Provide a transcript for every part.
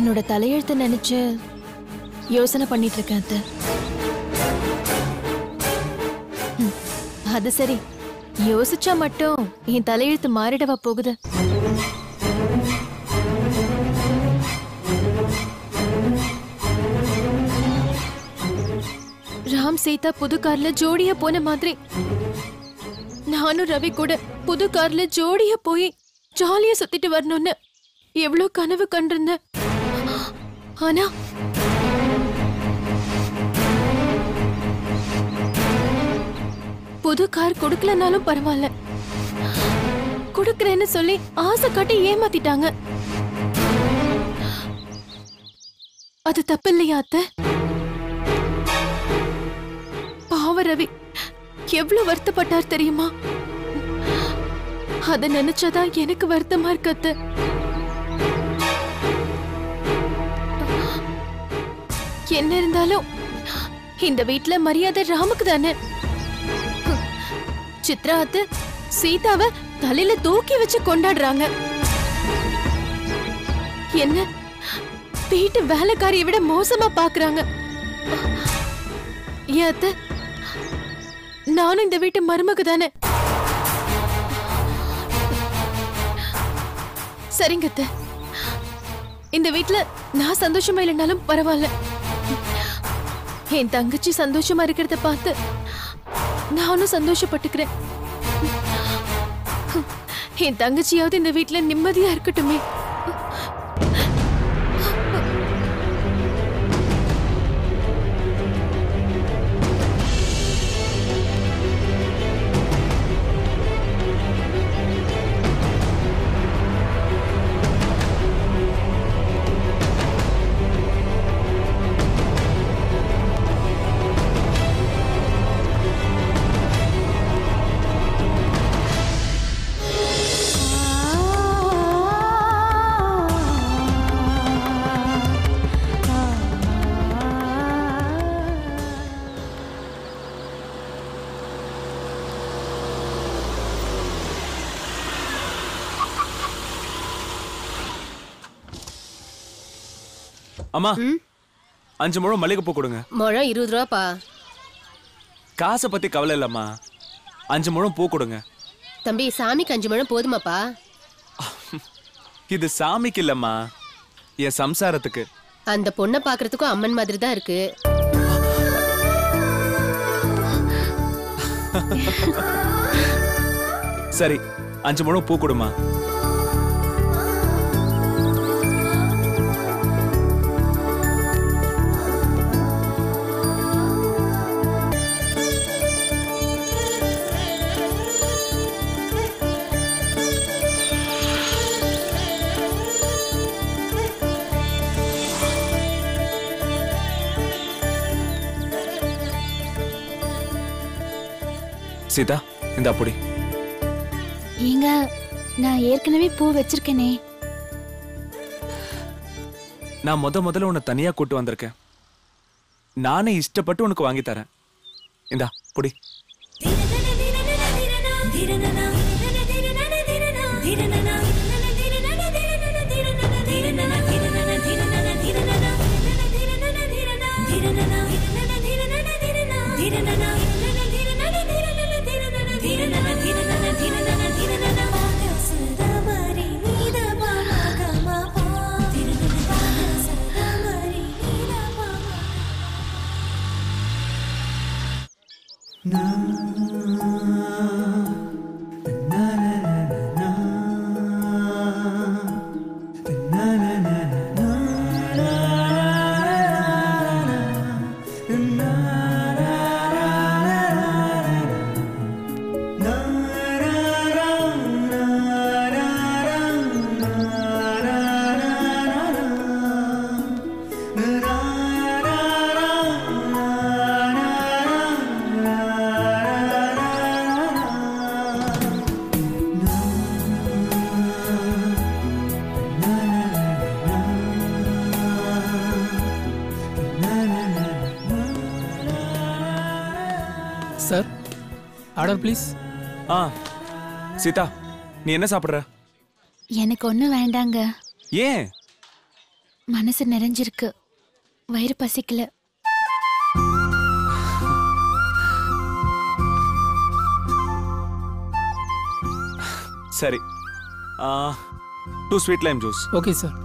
என்னோட தலையெழுத்து நினைச்சு யோசனை பண்ணிட்டு இருக்கேன் அத்தை. அது சரி, யோசிச்சா மட்டும் என் தலையெழுத்து மாறிடவா போகுது? ராம் சீதா புது கார்ல ஜோடியா போன மாதிரி நானும் ரவி கூட புது கார்ல ஜோடியா போய் ஜாலியா சுத்திட்டு வரணும்னு எவ்வளவு கனவு கண்டிருந்தேன். ஆனா புது கார் கொடுக்கலனாலும் பரவாயில்ல, கொடுக்கறேன்னு சொல்லி ஆசை காட்டி ஏமாத்திட்டாங்க. அது தப்பு இல்லையா அத்தை? பாவ ரவி எவ்வளவு வருத்தப்பட்டார் தெரியுமா? அத நினைச்சாதான் எனக்கு வருத்தமா இருக்கு அத்தை. என்ன இருந்தாலும் இந்த வீட்ல மரியாதை ராமுக்கு தானே. சித்ரா அத்தை சீதாவை தலையில தூக்கி வச்சு கொண்டாடுறாங்க. என்ன வீட்டு வேலைக்காரியை விட மோசமா பாக்குறாங்க. ஏன் அத்தை, நானும் இந்த வீட்டு மருமக தானே. சரிங்க அத்தை, இந்த வீட்ல நான் சந்தோஷமா இல்லைனாலும் பரவாயில்ல. என் தங்கச்சி சந்தோஷமா இருக்கிறத பார்த்து நானும் சந்தோஷப்பட்டுக்கிறேன். என் தங்கச்சியாவது இந்த வீட்ல நிம்மதியா இருக்கட்டுமே. அம்மா 5 முழம் மல்லிகைப்பூ கொடுங்க. முழம் 20 ரூபாப்பா. காசை பத்தி கவலை இல்லம்மா, 5 முழம் பூ கொடுங்க. தம்பி சாமிக்கு 5 முழம் போதுமாப்பா? இது சாமிக்கு இல்லம்மா, என் சம்சாரத்துக்கு. அந்த பொண்ணை பாக்குறதுக்கும் அம்மன் மாதிரி தான் இருக்கு. சரி 5 முழம் பூ கொடுமா. சீதா இந்த அப்படி. ஏங்க, நான் ஏற்கனவே பூ வச்சிருக்கேனே. நான் முதல்ல உன்னை தனியா கூட்டு வந்திருக்கேன். நானே இஷ்டப்பட்டு உனக்கு வாங்கி தரேன். இந்தா புடி. Sir, order please. சீதா நீ என்ன சாப்பிடுற? எனக்கு ஒண்ணும் வேண்டாங்க. ஏன்? மனசு நிறைஞ்சிருக்கு, வயிறு பசிக்கல. சரி, 2 sweet Lime juice. Okay sir.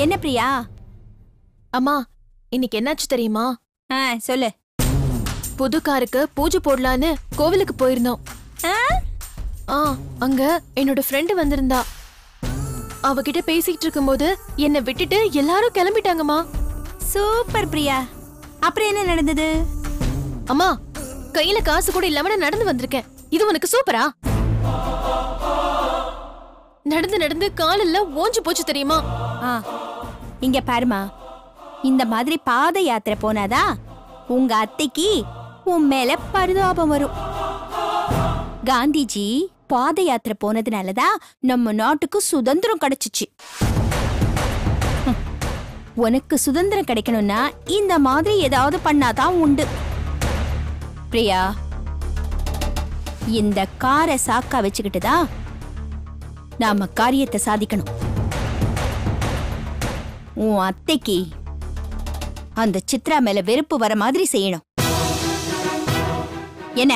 என்ன பிரியா? அம்மா, இன்னைக்கு என்னாச்சு தெரியுமா? சொல்லு. புது காருக்கு பூஜை போடலான்னு கோவிலுக்கு போயிருந்தோம். அங்க என்னோட ஃப்ரெண்டு வந்திருந்தா. அவகிட்ட பேசிட்டு இருக்கும்போது என்னை விட்டுட்டு எல்லாரும் கிளம்பிட்டாங்கம்மா. சூப்பர் பிரியா. அப்புறம் என்ன நடந்தது? அம்மா, கையில காசு கூட இல்லாம நான் நடந்து வந்திருக்கேன். இது உனக்கு சூப்பரா? நடந்து நடந்து காலெல்லாம் ஓஞ்சு போச்சு தெரியுமா? இங்க பாருமா, இந்த மாதிரி பாத யாத்திரை போனாதா உங்க அத்தைக்கு உன் மேல பரிதாபம் வரும். காந்திஜி பாத யாத்திரை போனதுனாலதான் நம்ம நாட்டுக்கு சுதந்திரம் கிடைச்சிச்சு. உனக்கு சுதந்திரம் கிடைக்கணும்னா இந்த மாதிரி ஏதாவது பண்ணாதான் உண்டு. பிரியா, இந்த காரை சாக்கா வச்சுக்கிட்டுதான் நாம காரியத்தை சாதிக்கணும். உன் அத்தைக்கு அந்த சித்ரா மேல வெறுப்பு வர மாதிரி செய்யணும். என்ன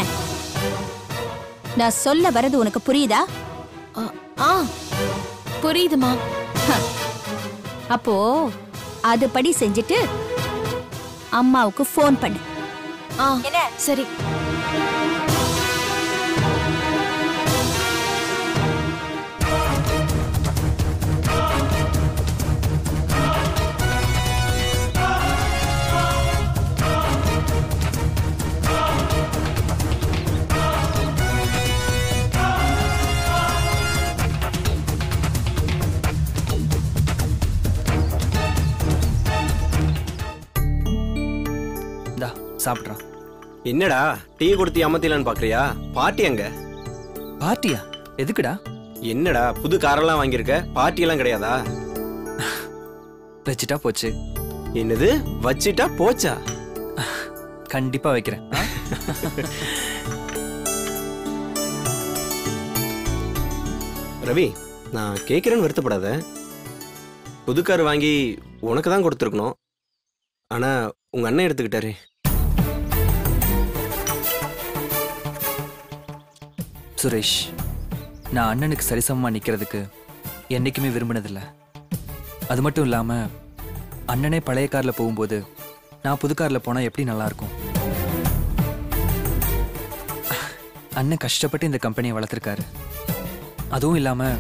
நான் சொல்ல வரது உனக்கு புரியுதா? புரியுதுமா. அப்போ அதுபடி செஞ்சுட்டு அம்மாவுக்கு ஃபோன் பண்ணு. என்ன? சரி. சாப்பிட்றான். என்னடா டீ கொடுத்து அமர்த்திலான்னு பாக்குறியா? பார்ட்டி அங்க. பார்ட்டியா? எதுக்குடா? என்னடா புது காரெல்லாம் வாங்கியிருக்க, பார்ட்டி எல்லாம் கிடையாதா? வச்சிட்டா போச்சு. என்னது வச்சிட்டா போச்சா? கண்டிப்பா வைக்கிறேன். ரவி, நான் கேட்கிறேன்னு வருத்தப்படாத. புது கார் வாங்கி உனக்கு தான் கொடுத்துருக்கணும். ஆனா உங்க அண்ணன் எடுத்துக்கிட்டாரு. சுரேஷ், நான் அண்ணனுக்கு சரிசமமா நிக்கிறதுக்கு என்னைக்குமே விரும்பினதில்ல. அது மட்டும் இல்லாம அண்ணனே பழைய கார்ல போகும்போது நான் புது கார்ல போனா எப்படி நல்லா இருக்கும்? அண்ணன் கஷ்டப்பட்டு இந்த கம்பெனியை வளர்த்துருக்காரு. அதுவும் இல்லாம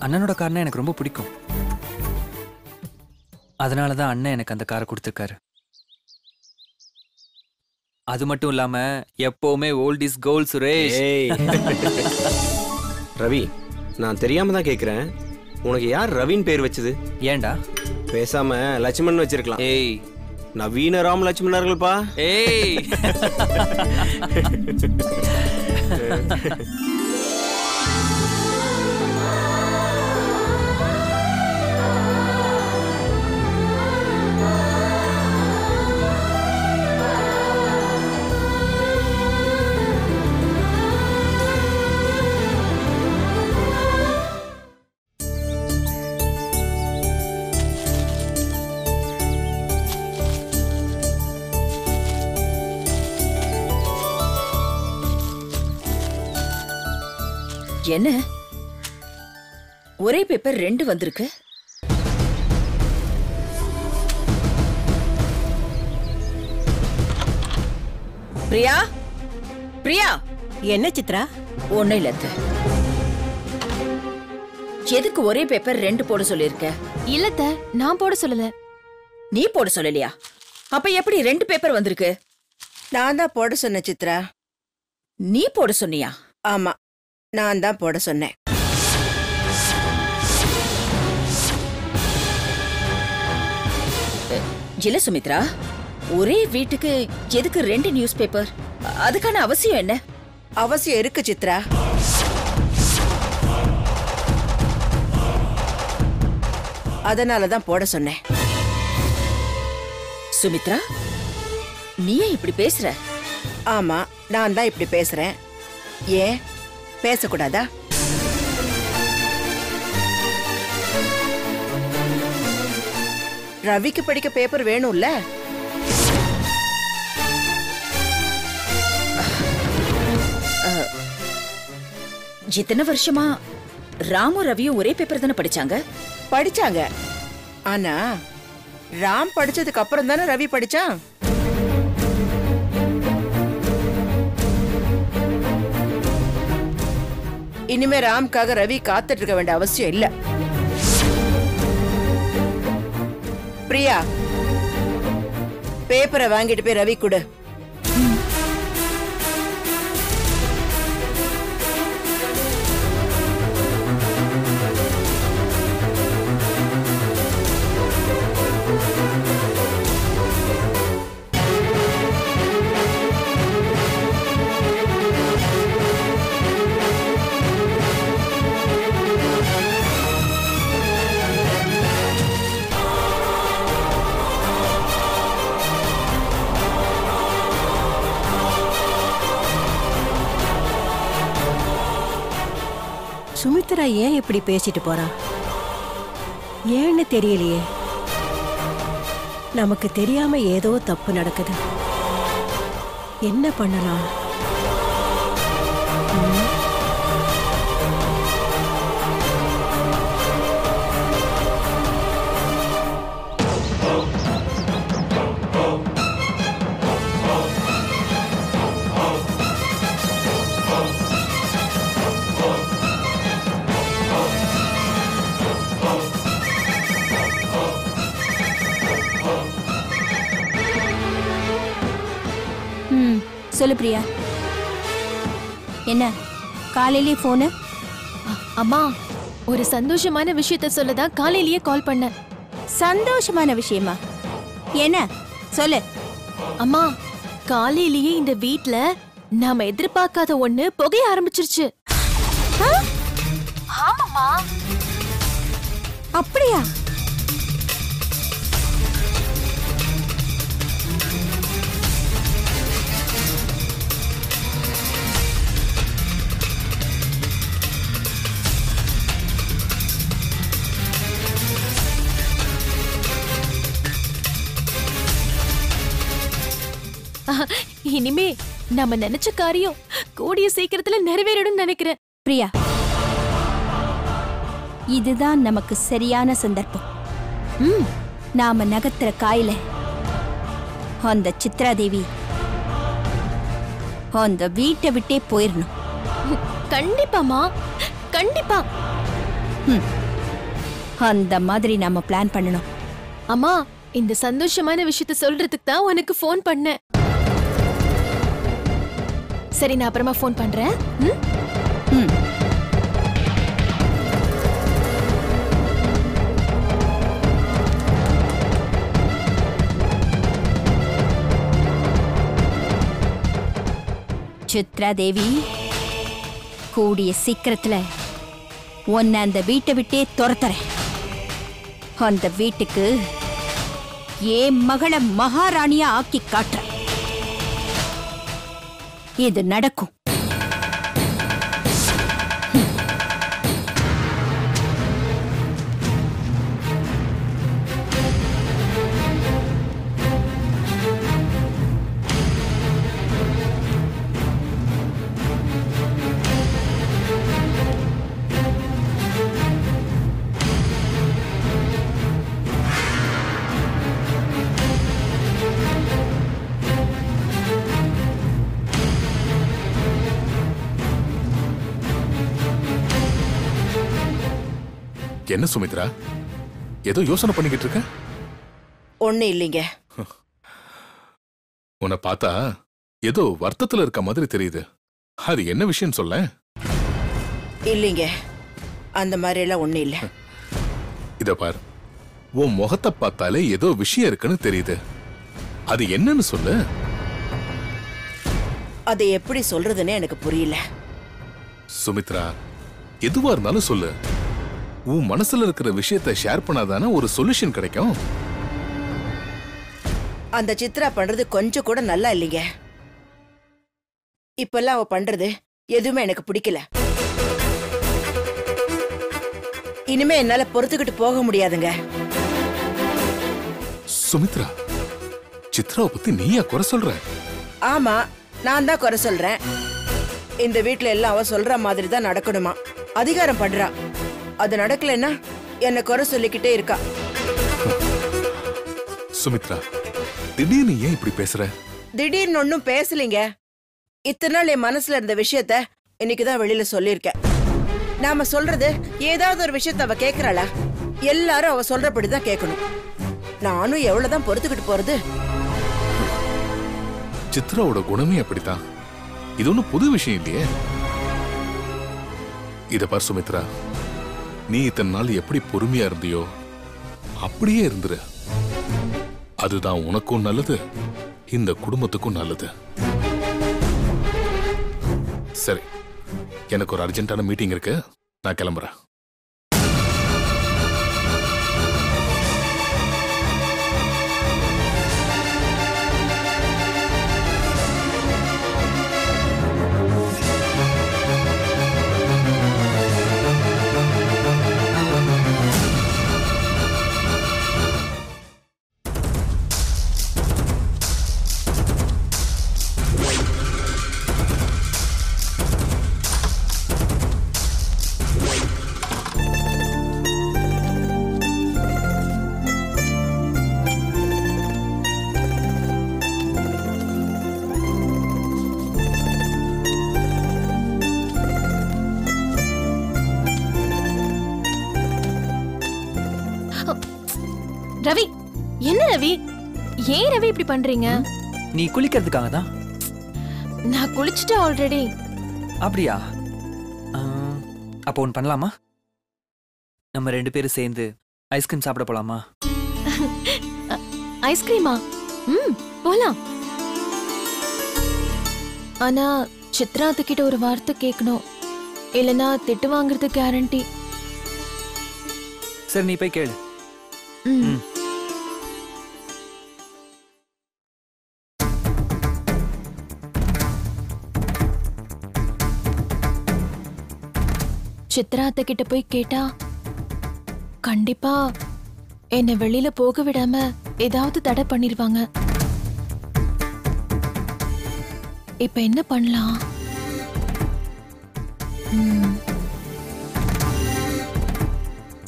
அண்ணனோட கார்னா எனக்கு ரொம்ப பிடிக்கும். அதனாலதான் அண்ணன் எனக்கு அந்த காரை கொடுத்துருக்காரு. அது மட்டும் இல்லாம எப்பவுமே ஓல்ட் இஸ் கோல்ட் சுரேஷ். ஏய் ரவி, நான் தெரியாம தான் கேக்குறேன், உனக்கு யார் ரவின்னு பேர் வச்சது? ஏன்டா? பேசாம லட்சுமணன் வச்சிருக்கலாம். ஏய் நவீன ராம் லட்சுமணர்கள்ப்பா. ஏய் என்ன ஒரே பேப்பர் 2 வந்திருக்கு? பிரியா, பிரியா. என்ன சித்ரா? ஒன்னும் இல்ல அத்தை. எதுக்கு ஒரே பேப்பர் 2 போட சொல்லிருக்க? இல்லத்த, நான் போட சொல்லல. நீ போட சொல்லலையா? அப்ப எப்படி 2 பேப்பர் வந்திருக்கு? நான் தான் போட சொன்னேன் சித்ரா. நீ போட சொன்னியா? ஆமா, நான் தான் போட சொன்னேன். இல்ல சுமித்ரா, ஒரே வீட்டுக்கு எதுக்கு 2 நியூஸ் பேப்பர்? அதுக்கான அவசியம் என்ன? அவசியம் இருக்கு சித்ரா. அதனாலதான் போட சொன்னேன். சுமித்ரா, நீ ஏன் இப்படி பேசுற? ஆமா, நான் தான் இப்படி பேசுறேன். ஏன் பேசக்கூடாதா? ரவிக்கு படிக்க பேப்பர் வேணும்ல? இத்தனை வருஷமா ராமும் ரவியும் ஒரே பேப்பர் தானே படிச்சாங்க? படிச்சாங்க. ஆனா ராம் படிச்சதுக்கு அப்புறம் தானே ரவி படிச்சான். இனிமே ராம்காக ரவி காத்துட்டு இருக்க வேண்டிய அவசியம் இல்ல. பிரியா, பேப்பரை வாங்கிட்டு போய் ரவி கொடு. சுமித்ரா ஏன் இப்படி பேசிட்டு போறா? ஏன்னு தெரியலையே. நமக்கு தெரியாம ஏதோ தப்பு நடக்குது. என்ன பண்ணலாம்? சொல்லு பிரியா. என்ன காலையிலே போனு? அம்மா, ஒரு சந்தோஷமான விஷயத்த சொல்லதான் காலையிலேயே கால் பண்ணேன். சந்தோஷமான விஷயமா? என்ன சொல்லு. அம்மா, காலையிலேயே இந்த வீட்ல நாம எதிர்பார்க்காத ஒண்ணு புகைய ஆரம்பிச்சிருச்சு. ஆமாமா. அப்படியா? இனிமே நம்ம நினைச்ச காரியம் கூடிய சீக்கிரத்துல நிறைவேறிடும் நினைக்கிறேன். பிரியா, இதுதான் நமக்கு சரியான சந்தர்ப்பம். நாம நகர்த்துற காயில அந்த சித்ரா தேவி அந்த வீட்டை விட்டே போயிடணும். கண்டிப்பாமா, கண்டிப்பா. அந்த மாதிரி நாம பிளான் பண்ணணும். அம்மா, இந்த சந்தோஷமான விஷயத்த சொல்றதுக்கு தான் உனக்கு ஃபோன் பண்ணேன். சரி, நான் அப்புறமா ஃபோன் பண்றேன். சித்ரா தேவி, கூடிய சீக்கிரத்துல உன்னை அந்த வீட்டை விட்டே துரத்துறேன். அந்த வீட்டுக்கு என் மகளை மகாராணியா ஆக்கி காட்டுறேன். இது நடக்கும். என்ன சுமித்ரா, ஏதோ யோசனை பண்ணிக்கிட்டு இருக்க? ஒண்ணு இல்லைங்க. உன்னை பார்த்தா ஏதோ வருத்தத்துல இருக்க மாதிரி தெரியுது. அது என்ன விஷயம் சொல்ல? இல்லைங்க, அந்த மாதிரி எல்லாம் ஒண்ணு இல்ல. இத பாரு, உன் முகத்தை பார்த்தாலே ஏதோ விஷயம் இருக்குன்னு தெரியுது. அது என்னன்னு சொல்லு. அதை எப்படி சொல்றதுன்னு எனக்கு புரியல. சுமித்ரா, எதுவா இருந்தாலும் சொல்லு. உன் மனசுல இருக்கிற விஷயத்தை ஷேர் பண்ணாதானே ஒரு சொல்யூஷன் கிடைக்கும். அந்த சித்ரா பண்றது கொஞ்சம் கூட நல்லா இல்லைங்க. இப்பெல்லாம் அவ பண்றது எதுவுமே எனக்கு பிடிக்கல. இனிமே என்னால பொறுத்துக்கிட்டு போக முடியாதுங்க. சுமித்ரா, சித்ராவை பத்தி நீயா குறை சொல்ற? ஆமா, நான் தான் குறை சொல்றேன். இந்த வீட்டுல எல்லாம் அவ சொல்ற மாதிரி தான் நடக்கணுமா? அதிகாரம் பண்றா. அது நடக்கலன்னா என்ன குறை சொல்லிக்கிட்டே இருக்கா. சுமித்ரா, திடீர்னு ஏன் இப்படி பேசுற? திடீர்னு ஒன்னும் பேசலீங்க. இத்தனை நாள் என் மனசுல இருந்த விஷயத்த இன்னைக்குதான் வெளியில சொல்லியிருக்கேன். நாம சொல்றது ஏதாவது ஒரு விஷயத்த அவ கேக்குறாளா? எல்லாரும் அவ சொல்றபடிதான் கேட்கணும். நானும் எவ்வளவுதான் பொறுத்துக்கிட்டு போறது? சித்ராவோட குணமே அப்படித்தான். இது ஒன்னும் புது விஷயம் இல்லையே. இத பார் சுமித்ரா, நீ இத்தனை நாள் எப்படி பொறுமையா இருந்தியோ அப்படியே இருந்துரு. அதுதான் உனக்கும் நல்லது, இந்த குடும்பத்துக்கும் நல்லது. சரி, எனக்கு ஒரு அர்ஜென்ட்டான மீட்டிங் இருக்கு, நான் கிளம்புறேன். ரவி, என்ன ரவி? ஏன் ரவி இப்படி பண்றீங்க? நீ குளிக்கிறதுக்காக தான். நான் குளிச்சுட்டேன் ஆல்ரெடி. அப்படியா? அப்போ ஒன்று பண்ணலாமா? நம்ம 2 பேரும் சேர்ந்து ஐஸ்கிரீம் சாப்பிட போலாமா? ஐஸ்கிரீமா? போலாம். ஆனா சித்ரா கிட்ட ஒரு வார்த்தை கேட்கணும், இல்லனா திட்டு வாங்குறது கேரண்டி. சரி, நீ போய் கேளு. சித்ரா கிட்ட போய் கேட்டா கண்டிப்பா என்ன வெளியில போக விடாம ஏதாவது தடை பண்ணிருவாங்க. இப்ப என்ன பண்ணலாம்?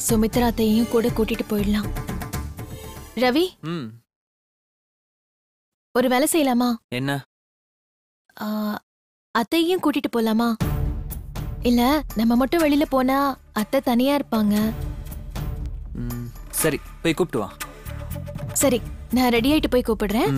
சுமித்ரா அத்தையும் கூட கூட்டிட்டு போயிடலாம். ரவி, ஒரு வேலை செய்யலாமா? என்ன? அத்தையும் கூட்டிட்டு போலாமா? இல்ல நம்ம மட்டும் வெளியில போனா அத்தை தனியா இருப்பாங்க. சரி, போய் கூப்பிட்டு வா. சரி, நான் ரெடி ஆயிட்டு போய் கூப்பிடுறேன்.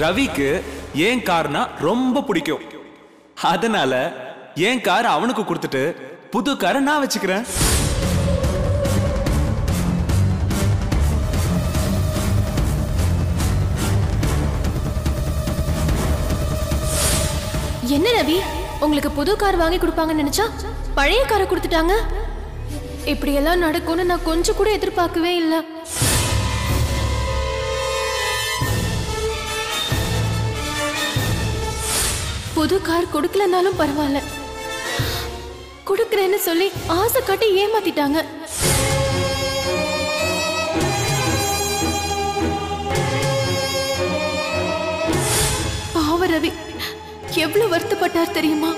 ரவிக்கு என் கார்னா ரொம்ப பிடிக்கும். அதனால என் கார் அவனுக்கு கொடுத்துட்டு புது காரை நான் வச்சுக்கிறேன். என்ன ரவி, உங்களுக்கு புது கார் வாங்கி கொடுப்பாங்கன்னு நினைச்சா பழைய காரை கொடுத்துட்டாங்க. இப்படி எல்லாம் நடக்கும்னு நான் கொஞ்சம் கூட எதிர்பார்க்கவே இல்லை. புது கார் கொடுக்கலனாலும் பரவாயில்ல, கொடுக்கறேன்னு சொல்லி ஆசை காட்டி ஏமாத்திட்டாங்க. பாவ ரவி எவ்வளவு வருத்தப்பட்டார் தெரியுமா?